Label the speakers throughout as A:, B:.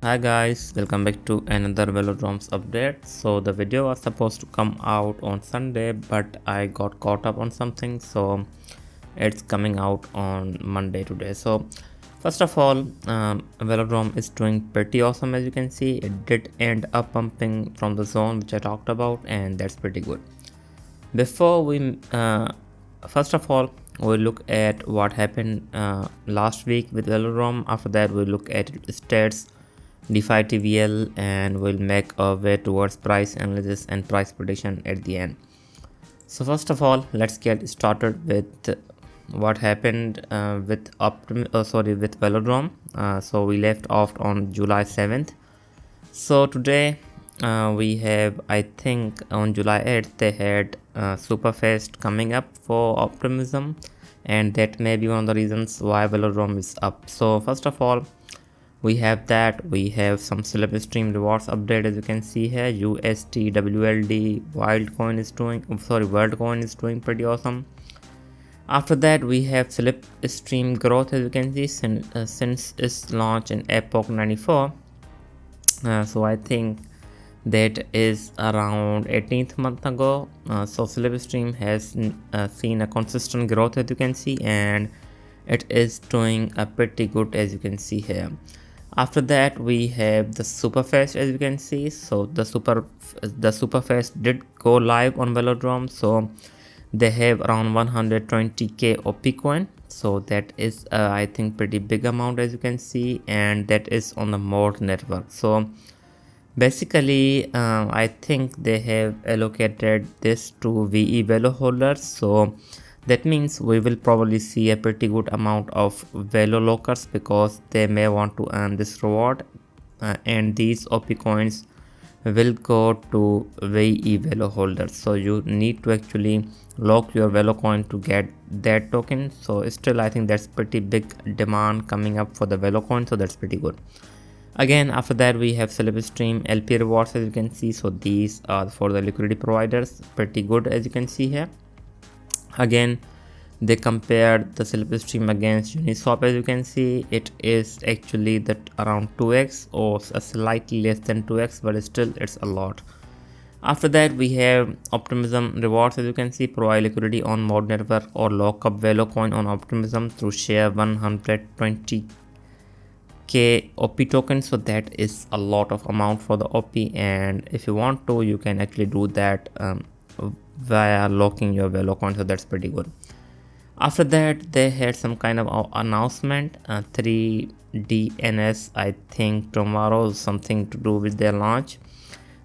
A: Hi guys, welcome back to another Velodrome's update. So the video was supposed to come out on Sunday, but I got caught up on something, so it's coming out on Monday today. So first of all, Velodrome is doing pretty awesome. As you can see, it did end up pumping from the zone which I talked about, and that's pretty good. Before we first of all, we'll look at what happened last week with Velodrome. After that, we'll look at its stats, DeFi TVL, and we'll make our way towards price analysis and price prediction at the end. So first of all, let's get started with what happened with Velodrome. So we left off on July 7th. So today we have, I think on July 8th, they had SuperFest coming up for Optimism, and that may be one of the reasons why Velodrome is up. So first of all, we have some celeb stream rewards update. As you can see here, UST WLD Worldcoin is doing pretty awesome. After that, we have celeb stream growth. As you can see, since its launch in Epoch 94. So I think that is around 18th month ago. So celeb stream has seen a consistent growth, as you can see, and it is doing a pretty good, as you can see here. After that, we have the Superfest, as you can see. So the Superfest did go live on Velodrome. So they have around 120k OP coin. So that is I think pretty big amount, as you can see, and that is on the mod network. So basically I think they have allocated this to VE Velo holders. So that means we will probably see a pretty good amount of Velo lockers, because they may want to earn this reward, and these OP coins will go to VE Velo holders. So you need to actually lock your Velo coin to get that token. So still, I think that's pretty big demand coming up for the Velo coin, so that's pretty good. Again, after that, we have celeb stream LP rewards, as you can see. So these are for the liquidity providers, pretty good, as you can see here. Again, they compared the celeb stream against Uniswap. As you can see, it is actually that around 2x or slightly less than 2x, but still it's a lot. After that, we have Optimism rewards. As you can see, provide liquidity on mod network or lock up Velo coin on Optimism through share 120k OP tokens. So that is a lot of amount for the OP, and if you want to, you can actually do that via locking your Velo coin. So that's pretty good. After that, they had some kind of announcement, 3DNS, I think tomorrow, something to do with their launch.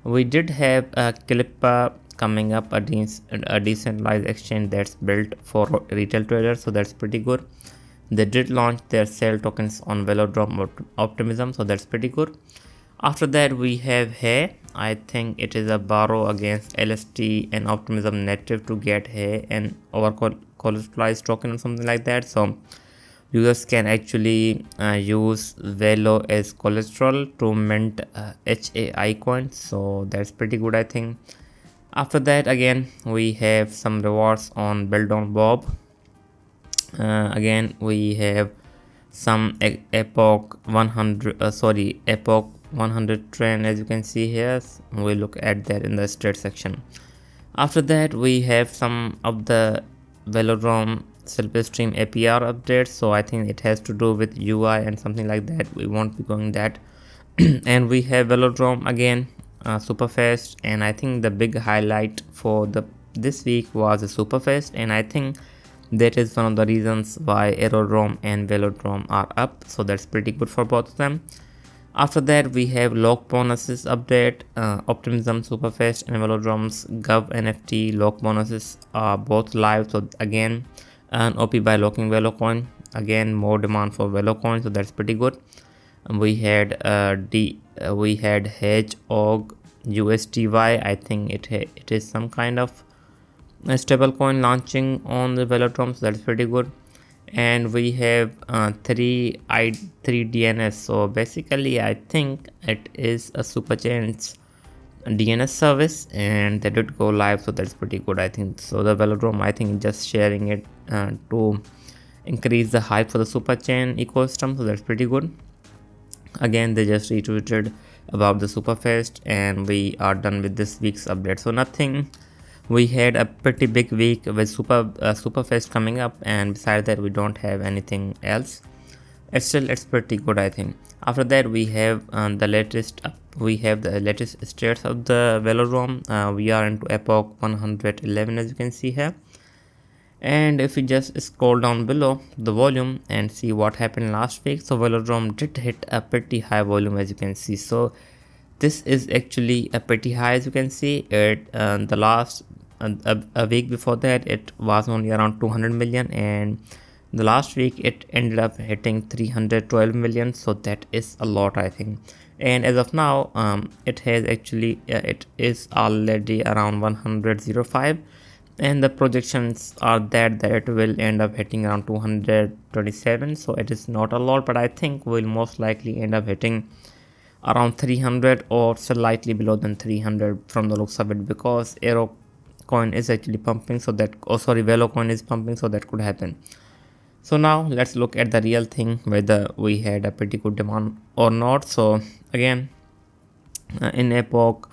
A: We did have a Clipper coming up, a decentralized exchange that's built for retail traders. So that's pretty good. They did launch their sale tokens on Velodrome Optimism, so that's pretty good. After that, we have Hey. I think it is a borrow against LST and Optimism native to get Hey and over collateralized token or something like that. So users can actually use Velo as collateral to mint HAI coins. So that's pretty good, I think. After that, again, we have some rewards on Build on Bob. Again, we have some Epoch 100 trend, as you can see here. We'll look at that in the stats section. After that, we have some of the Velodrome self-stream APR updates. So I think it has to do with UI and something like that. We won't be going that. And we have Velodrome again, Superfest, and I think the big highlight for this week was the Superfest, and I think that is one of the reasons why Aerodrome and Velodrome are up. So that's pretty good for both of them. After that, we have lock bonuses update. Optimism, Superfest, and Velodrome's Gov NFT lock bonuses are both live. So again, earn OP by locking Velo coin. Again, more demand for Velo coin, so that's pretty good. We had Hedgehog USTY. I think it is some kind of a stable coin launching on the Velodrome, so that's pretty good. And we have 3DNS. So basically, I think it is a Superchain's DNS service, and they did go live, so that's pretty good, I think. So the Velodrome, I think, just sharing it to increase the hype for the Superchain ecosystem, so that's pretty good. Again, they just retweeted about the Superfest, and we are done with this week's update. So nothing. We had a pretty big week with Superfest coming up, and besides that, we don't have anything else. It's pretty good, I think. After that, we have the latest states of the Velodrome. We are into epoch 111, as you can see here. And if we just scroll down below the volume and see what happened last week, so Velodrome did hit a pretty high volume, as you can see. So this is actually a pretty high, as you can see. It the last a week before that, it was only around 200 million, and the last week it ended up hitting 312 million. So that is a lot, I think. And as of now, it has actually it is already around 105, and the projections are that it will end up hitting around 227. So it is not a lot, but I think we'll most likely end up hitting around 300 or slightly below than 300 from the looks of it, because Aero coin is actually pumping, so that Velo coin is pumping, so that could happen. So now let's look at the real thing, whether we had a pretty good demand or not. So again, in epoch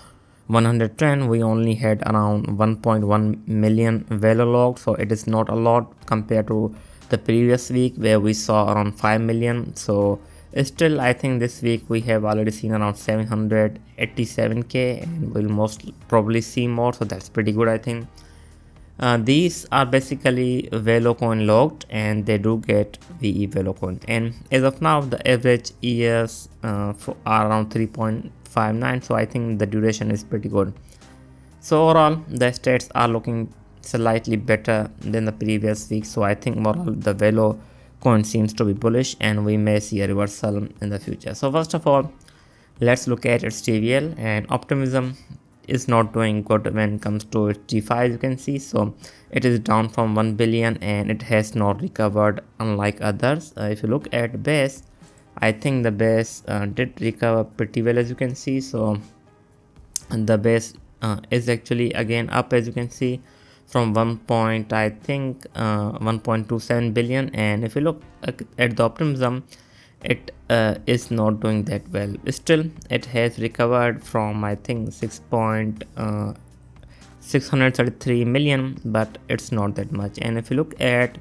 A: 110, we only had around 1.1 million Velo logged, so it is not a lot compared to the previous week where we saw around 5 million. So still, I think this week we have already seen around 787k, and we'll most probably see more, so that's pretty good, I think. These are basically Velo coin logged, and they do get VE Velo coin, and as of now the average years are around 3.59, so I think the duration is pretty good. So overall the stats are looking slightly better than the previous week, so I think overall the Velo coin seems to be bullish, and we may see a reversal in the future. So first of all, let's look at its TVL, and Optimism is not doing good when it comes to its G5, you can see. So it is down from 1 billion, and it has not recovered unlike others. If you look at base, I think the base did recover pretty well, as you can see. So the base is actually again up, as you can see, from 1.27 billion. And if you look at the Optimism, it is not doing that well. Still, it has recovered from, I think, 633 million, but it's not that much. And if you look at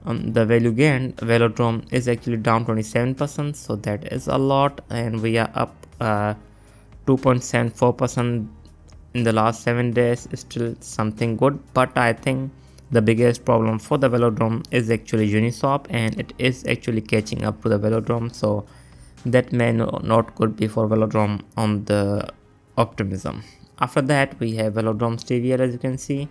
A: the value gained, Velodrome is actually down 27%, so that is a lot, and we are up 2.74% in the last 7 days. Still something good, but I think the biggest problem for the Velodrome is actually Uniswap, and it is actually catching up to the Velodrome, so that may not good be for Velodrome on the Optimism. After that, we have Velodrome's TVL, as you can see,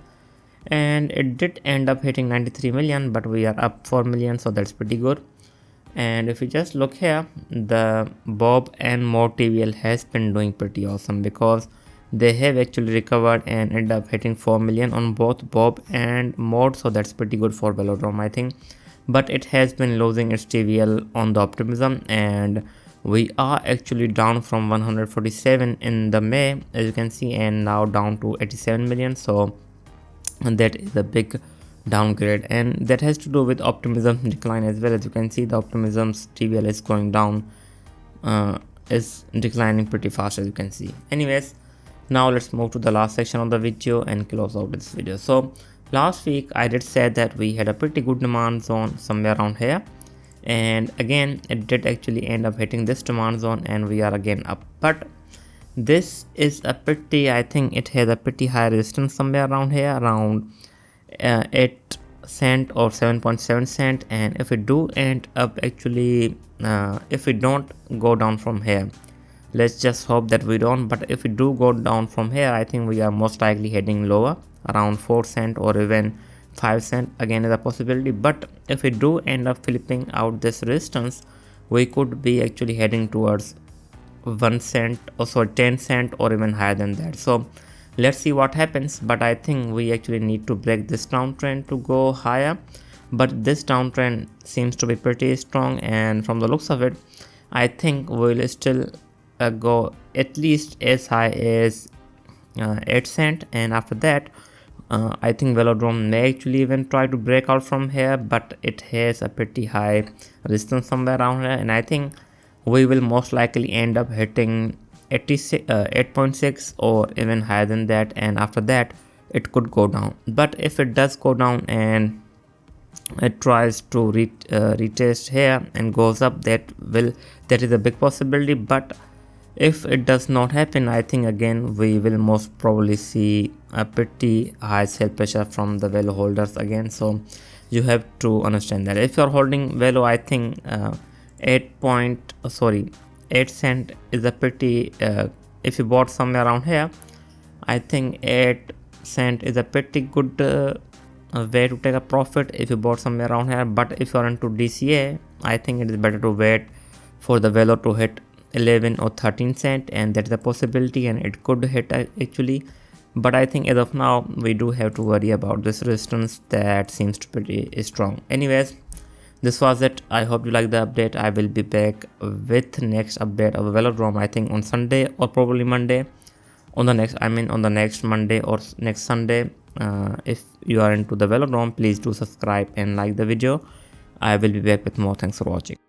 A: and it did end up hitting 93 million, but we are up 4 million, so that's pretty good. And if you just look here, the Bob and More TVL has been doing pretty awesome, because they have actually recovered and ended up hitting 4 million on both Bob and Mod, so that's pretty good for Velodrome, I think. But it has been losing its TVL on the Optimism, and we are actually down from 147 in the May, as you can see, and now down to 87 million. So that is a big downgrade, and that has to do with Optimism decline as well. As you can see, the Optimism's TVL is going down, is declining pretty fast, as you can see. Anyways, now let's move to the last section of the video and close out this video. So last week I did say that we had a pretty good demand zone somewhere around here, and again it did actually end up hitting this demand zone, and we are again up. But this is a pretty, I think it has a pretty high resistance somewhere around here, around 8 cent or 7.7 cent. And if we do end up actually if we don't go down from here, let's just hope that we don't, but if we do go down from here, I think we are most likely heading lower, around 4 cent or even 5 cent again is a possibility. But if we do end up flipping out this resistance, we could be actually heading towards 1 cent or so 10 cent or even higher than that. So let's see what happens, but I think we actually need to break this downtrend to go higher. But this downtrend seems to be pretty strong, and from the looks of it, I think we'll still go at least as high as 8 cent, and after that I think Velodrome may actually even try to break out from here, but it has a pretty high resistance somewhere around here, and I think we will most likely end up hitting 8.6 or even higher than that, and after that it could go down. But if it does go down and it tries to retest here and goes up, that is a big possibility. But if it does not happen, I think again we will most probably see a pretty high sell pressure from the Velo holders again. So you have to understand that if you're holding Velo, I think 8 cent is a pretty if you bought somewhere around here, I think 8 cent is a pretty good way to take a profit if you bought somewhere around here. But if you're into DCA, I think it is better to wait for the Velo to hit 11 or 13 cent, and that is a possibility, and it could hit actually. But I think as of now we do have to worry about this resistance that seems to be pretty strong. Anyways, this was it. I hope you like the update. I will be back with next update of Velodrome, I think on Sunday or probably Monday. On the next Monday or next Sunday. If you are into the Velodrome, please do subscribe and like the video. I will be back with more. Thanks for watching.